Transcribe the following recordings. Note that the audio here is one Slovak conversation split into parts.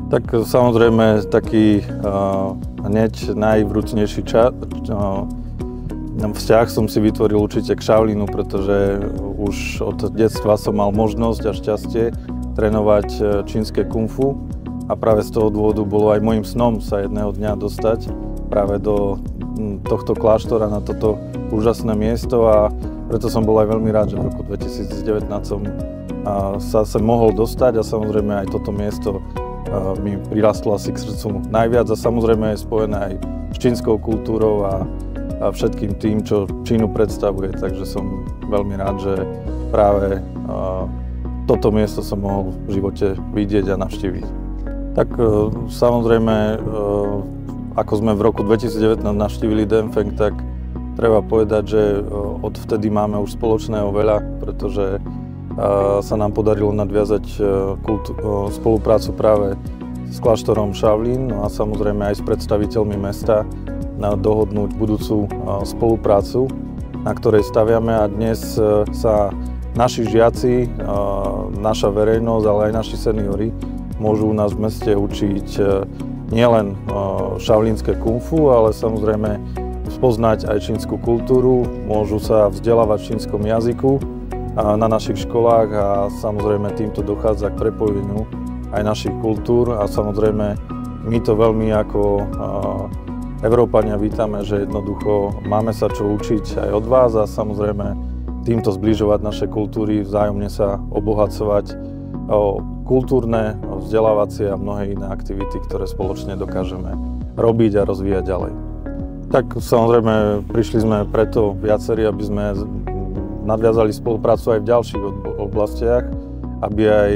Tak samozrejme taký hneď najvrúcnejší vzťah som si vytvoril určite k Shaolinu, pretože už od detstva som mal možnosť a šťastie trénovať čínske kung fu a práve z toho dôvodu bolo aj môjim snom sa jedného dňa dostať práve do tohto kláštora, na toto úžasné miesto, a preto som bol aj veľmi rád, že v roku 2019 som sa sem mohol dostať a samozrejme aj toto miesto mi prirastlo asi k srdcu najviac a samozrejme je spojené aj s čínskou kultúrou a všetkým tým, čo Čínu predstavuje, takže som veľmi rád, že práve toto miesto som mohol v živote vidieť a navštíviť. Tak samozrejme, ako sme v roku 2019 navštívili Denfeng, tak treba povedať, že odvtedy máme už spoločného veľa, pretože sa nám podarilo nadviazať spoluprácu práve s kláštorom Shaolin, no a samozrejme aj s predstaviteľmi mesta dohodnúť budúcu spoluprácu, na ktorej staviame, a dnes sa naši žiaci, naša verejnosť, ale aj naši seniori môžu u nás v meste učiť nielen shaolínske kung fu, ale samozrejme spoznať aj čínsku kultúru, môžu sa vzdelávať v čínskom jazyku na našich školách a samozrejme týmto dochádza k prepojeniu aj našich kultúr a samozrejme my to veľmi ako Európania vítame, že jednoducho máme sa čo učiť aj od vás a samozrejme týmto zbližovať naše kultúry, vzájomne sa obohacovať o kultúrne, vzdelávacie a mnohé iné aktivity, ktoré spoločne dokážeme robiť a rozvíjať ďalej. Tak samozrejme prišli sme preto viacerí, aby sme nadviazali spoluprácu aj v ďalších oblastiach, aby aj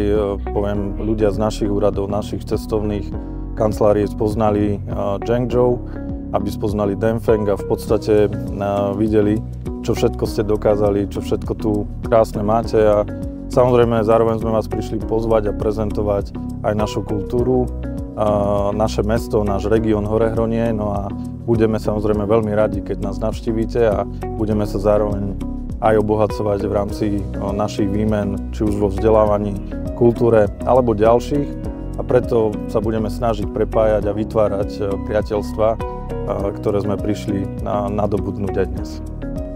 poviem, ľudia z našich úradov, našich cestovných kancelárií spoznali Zhengzhou, aby spoznali Denfeng a v podstate videli, čo všetko ste dokázali, čo všetko tu krásne máte, a samozrejme zároveň sme vás prišli pozvať a prezentovať aj našu kultúru, naše mesto, náš región Horehronie, no a budeme samozrejme veľmi radi, keď nás navštívite a budeme sa zároveň aj obohacovať v rámci našich výmen, či už vo vzdelávaní, kultúre alebo ďalších, a preto sa budeme snažiť prepájať a vytvárať priateľstva, ktoré sme prišli nadobudnúť aj dnes.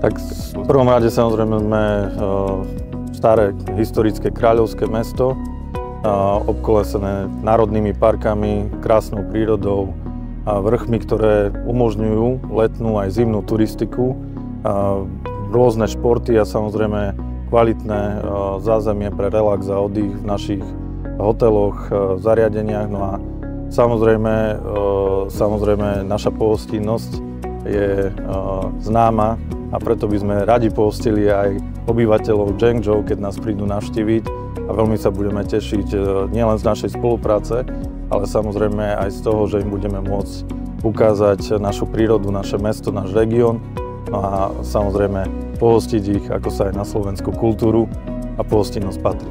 Tak v prvom rade samozrejme sme staré historické kráľovské mesto, obkolesené národnými parkami, krásnou prírodou, vrchmi, ktoré umožňujú letnú aj zimnú turistiku, rôzne športy a samozrejme kvalitné zázemie pre relax a oddych v našich hoteloch, zariadeniach. No a samozrejme naša pohostinnosť je známa a preto by sme radi pohostili aj obyvateľov Zhengzhou, keď nás prídu navštíviť, a veľmi sa budeme tešiť nielen z našej spolupráce, ale samozrejme aj z toho, že im budeme môcť ukázať našu prírodu, naše mesto, náš región, no a samozrejme pohostiť ich, ako sa aj na slovenskú kultúru a pohostinnosť patrí.